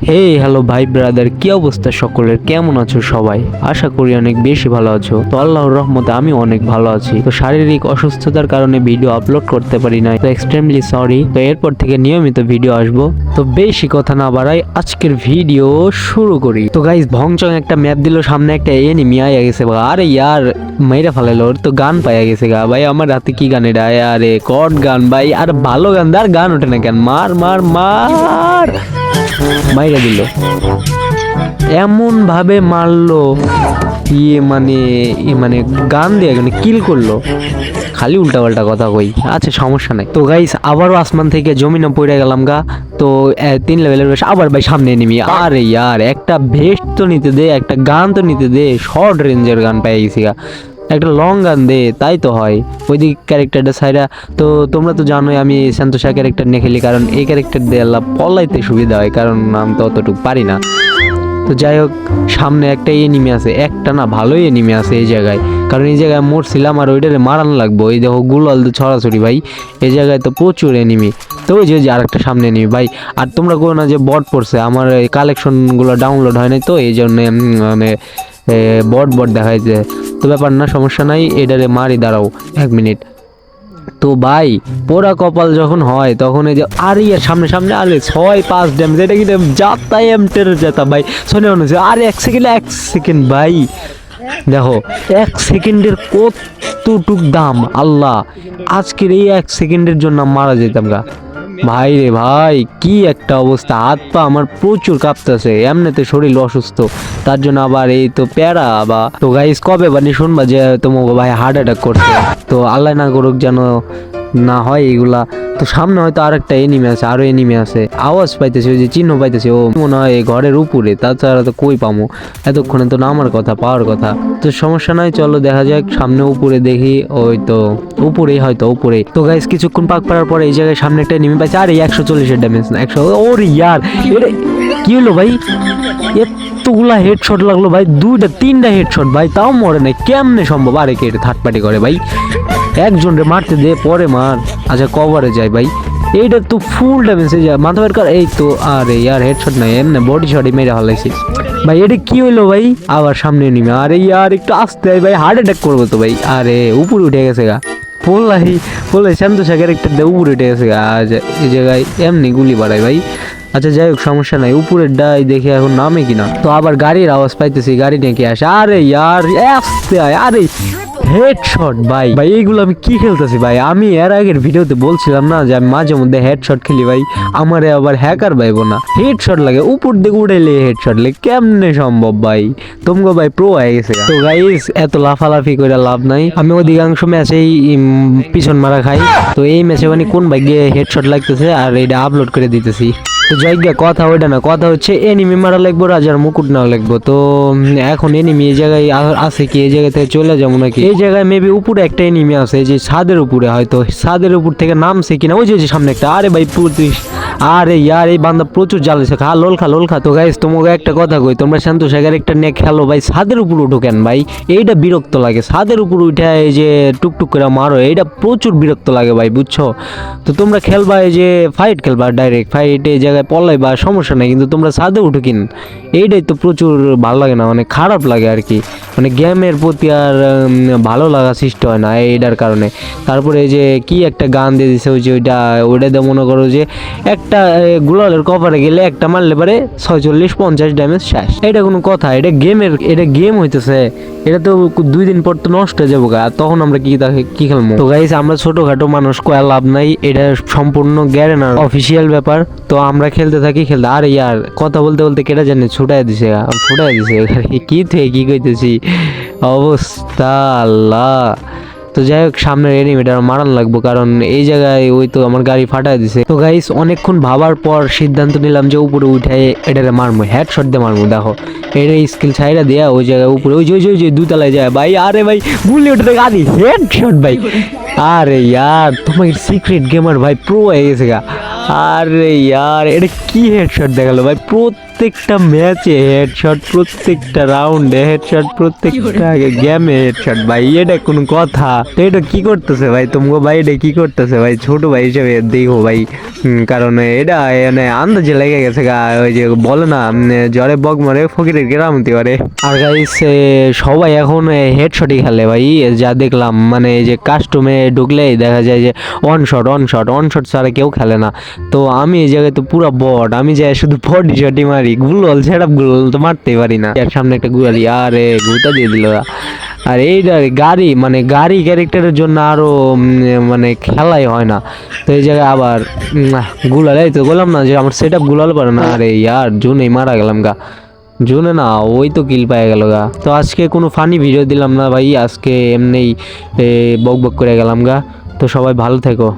হে hello ভাই brother, কি অবস্থা সকলের? কেমন আছো সবাই? আশা করি অনেক বেশি ভালো আছো। তো আল্লাহর রহমতে আমি অনেক ভালো আছি। তো শারীরিক অসুস্থতার কারণে ভিডিও আপলোড করতে পারি নাই, তো এক্সট্রিমলি সরি। তো এরপর থেকে নিয়মিত ভিডিও আসবো। তো বেশি কথা না বাড়াই, আজকের ভিডিও শুরু করি। তো গাইস, ভংচং একটা ম্যাপ দিল, সামনে একটা এনিমি আয়া গেছে। আরে ইয়ার মেরে ফেলাইলো, ওর তো গান পাইয়া গেছে গা ভাই। আমার হাতে কি গান এটা? আরে কট গান ভাই, আর ভালো গান, আর গান ওঠে না কেন? মার মার মার, মাইরা দিল, এমন ভাবে মারলো, মানে গান দিয়ে কিল করলো। খালি উল্টা পাল্টা কথা কই, আচ্ছা সমস্যা নাই। তো গাইস, আবারও আসমান থেকে জমিনে পড়ে গেলাম গা। তো 3 লেভেলের বেশ, আবার ভাই সামনে এনিমি। আরে ইয়ার, একটা ভেস্ট তো নিতে দে, একটা গান তো নিতে দে। শর্ট রেঞ্জের গান পেয়ে গেছি গা, একটা লং গান দে, তাই তো হয়। ওইদিক ক্যারেক্টারটা সাইডা। তো তোমরা তো জানোই আমি সন্তোষা ক্যারেক্টার নিয়ে খেলি, কারণ এই ক্যারেক্টার দিয়ে আল্লাহ পলাইতে সুবিধা হয়, কারণ আমি তো অতটুকু পারি না। তো যাই হোক, সামনে একটা এনিমি আছে, একটা না ভালোই এনিমি আছে এই জায়গায়, কারণ এই জায়গায় মরছিলাম আর ওইটারে মারান লাগবো। এই দেখো গুলাল ছড়াছড়ি ভাই, এই জায়গায় তো প্রচুর এনিমি। তো ওই যে আরেকটা সামনে এনিমি ভাই। আর তোমরা কোনো না যে বট পড়ছে, আমার এই কালেকশনগুলো ডাউনলোড হয় নাই, তো এই জন্য মানে বট দেখাইছে। তো ব্যাপার না, সমস্যা নাই, এটারে মারি, দাঁড়াও 1 মিনিট। তো ভাই, পোড়া কপাল যখন হয় তখন এই যে আরে ইয়ার সামনে সামনে, আরে 6-5 ড্যামেজ, এটা কিন্তু যাতা এমটের যেতা ভাই। শোনে মনে হচ্ছে আরে 1 সেকেন্ড ভাই। দেখো 1 সেকেন্ডের কতটুক দাম আল্লাহ। আজকের এই 1 সেকেন্ডের জন্য মারা যেতাম গা ভাই রে ভাই। কি একটা অবস্থা, হাত পা আমার প্রচুর কাঁপতেছে, এমনিতে শরীর অসুস্থ, তার জন্য আবার এই তো প্যারা। বা তো গাইস, কবে বানি শুনবা যে তোমার ভাই হার্ট অ্যাটাক করছে? তো আল্লাহ না করুক যেন না হয় এগুলা। তো সামনে হয়তো আরেকটা এনিমি আছে, আরো এনিমি আছে, আওয়াজ পাইতেছে, ওই যে চিহ্ন পাইতেছে, ও মনে হয় ঘরের উপরে, তাছাড়া তো কই পামো, এতক্ষণে তো নামার কথা, পাওয়ার কথা। তো সমস্যা নাই, চলো দেখা যাক সামনে উপরে দেখি। ওই তো উপরেই, হয়তো উপরে। তো গাইস, কিছুক্ষণ পাক পাড়ার পরে এই জায়গায় সামনে একটা এনিমি পাইছে। আরে 140-এর ড্যামেজ না 100। ওরে ইয়ার, এটা কি হলো ভাই? এতগুলা হেডশট লাগলো ভাই, 2-3টা হেডশট ভাই, তাও মরে নাই, কেমনে সম্ভব? আরে কে থার্ড পার্টি করে ভাই? একজন রে মারতে দে, পরে মার। আচ্ছা কভারে যায় ভাই, এইটা তো ফুল ড্যামেজ মাথা বের কর। এই তো, আরে ইয়ার হেডশট নাই, এমনি বডি শটই মেরে হলাইছি ভাই। এটা কি হইলো ভাই? আবার সামনে নিমে, আরে ইয়ার একটু আসতে ভাই, হার্ট অ্যাটাক করবো তো ভাই। আরে উপরে উঠে গেছে গা, বললাই শান্তশা ক্যারেক্টার দিয়ে উপরে উঠে গেছে গা। আজ এই জায়গায় এমনি গুলি বাড়ায় ভাই। আচ্ছা যাই হোক, সমস্যা নাই, উপরের ডাই দেখে এখন নামে কিনা। তো আবার গাড়ির আওয়াজ পাইতেছি, গাড়ি নিয়ে কি আসে? আরে ইয়ার আসতে আয়, আরে হেডশট ভাই। ভাই এইগুলো আমি কি খেলতেছি ভাই? আমি এর আগের ভিডিওতে বলছিলাম না যে আমি মাঝে মধ্যে হেডশট খেলি ভাই, আমারে আবার হ্যাকার ভাইবো না। হেডশট লাগে উপর দিকে উঠাইলে, হেডশট লাগে, কেমনে সম্ভব ভাই? তোমগো ভাই প্রো হয়ে গেছে। তো গাইস, এত লাফালাফি করে লাভ নাই, আমি অধিকাংশ ম্যাচেই পিছন মারা খাই। তো এই ম্যাচে মানে কোন ভাই গিয়ে হেডশট লাগতেছে আর এটা আপলোড করে দিতেছি। তো জায়গা কথা ওইটা না, কথা হচ্ছে এনিমি মারা লাগবো, রাজার মুকুট নেওয়া লাগবো। তো এখন এনিমি এই জায়গায় আছে কি? এই জায়গা থেকে চলে যাবো নাকি? এই জায়গায় মেবি উপরে একটা এনিমি আছে, যে ছাদের উপরে, হয়তো ছাদের উপর থেকে নামছে কিনা। ওই যে সামনে একটা, আরে ভাই আরে ইয়ার, এই বান্দা প্রচুর জ্বালেছে, খা লোল খা। তো গাইস, তোমাকে একটা কথা কই, তোমরা শান্তশাগার একটা নিয়ে খেলো ভাই, ছাদের উপর উঠো কেন ভাই? এইটা বিরক্ত লাগে, ছাদের উপর উঠে এই যে টুকটুক করে মারো, এইটা প্রচুর বিরক্ত লাগে ভাই, বুঝছো? তো তোমরা খেলবা এই যে ফাইট খেলবা, ডাইরেক্ট ফাইট এই জায়গায় পড়লাই বা সমস্যা নাই, কিন্তু তোমরা ছাদে উঠো কিন, এইটাই তো প্রচুর ভালো লাগে না, মানে খারাপ লাগে আর কি। মানে গেমের প্রতি আর ভালো লাগা সৃষ্টি হয় না এইটার কারণে। তারপরে এই যে কি একটা গান দিয়ে দিছে, ওই যে ওইটা দিয়ে মনে করো যে একটা গুলালের কভারে গেলে একটা মারলে পারে 46-50 ড্যামেজ শেষ। এটা কোনো কথা? এটা গেম হইতেছে, এটা তো 2 দিন পর তো নষ্ট হয়ে যাবো গা, তখন আমরা কি খেলবো? তো গাইস, আমরা ছোটখাটো মানুষ, কয়া লাভ নাই, এটা সম্পূর্ণ গ্যারেনার অফিসিয়াল ব্যাপার। তো আমরা খেলতে থাকি। আরে ইয়ার, কথা বলতে বলতে কেটে জানি ফুটাই দিছে। কি থেকে কি কইতেছি, অবস্থা আল্লাহ। তো যাই হোক, সামনের এনিমিটার মারান লাগবো, কারণ এই জায়গায় ওই তো আমার গাড়ি ফাটাই দিছে। তো গাইস, অনেকক্ষণ ভাবার পর সিদ্ধান্ত নিলাম যে উপরে উঠে এটারে মারবো, হেডশট দিয়ে মারবো। দেখো এটা স্কিল ছাইড়া দিয়া ওই জায়গায় উপরে, ওই যে 2 তলায় যায় ভাই। আরে ভাই, গুলি ওঠে থেকে আদি হেডশট ভাই। আরে ইয়ার, তোমার সিক্রেট গেমার ভাই প্রো হয়ে গেছে গা। আরে ইয়ার, এটা কি হেডশট দেখালো ভাই? প্রত্যেকটা ম্যাচে হেডশট, প্রত্যেকটা রাউন্ডে হেডশট, প্রত্যেকটা গেমে হেডশট ভাই। এটা কোনো কথা? তো এটা কি করতেছে ভাই তোমাকে ভাই? এটা কি করতেছে ভাই? ছোট ভাই হিসেবে দেখো ভাই। কারণ এটা মানে আন্দাজে লেগে গেছে গা। ওই যে বলে না জ্বরে বক মারে ফকিরের কেরামতি করে। আর গাইস সবাই এখন হেডশটই খেলে ভাই, যা দেখলাম। মানে এই যে কাস্টমে ঢুকলেই দেখা যায় যে on shot on shot on shot ছাড়া কেউ খেলে না। তো আমি এই জায়গায় তো পুরো বট, আমি যাই শুধু বডি শটই মারি, গুলোল সেটআপ গুলোল তো মারতেই পারি না। এর সামনে একটা গুয়ালি, আরে গুটা দিয়ে দিল। আর এইটা গাড়ি, মানে গাড়ি ক্যারেক্টারের জন্য আরো মানে খেলাই হয় না। তো এই জায়গায় আবার গুলাল, এই তো বললাম না যে আমার সেটআপ গুলাল পারে না। আরে ইয়ার জুনেই মারা গেলাম গা। জুনে না, ওই তো কিল পায়ে গেল গা। তো আজকে কোনো ফানি ভিডিও দিলাম না ভাই, আজকে এমনিই বক বক করে গেলাম গা। তো সবাই ভালো থেকো।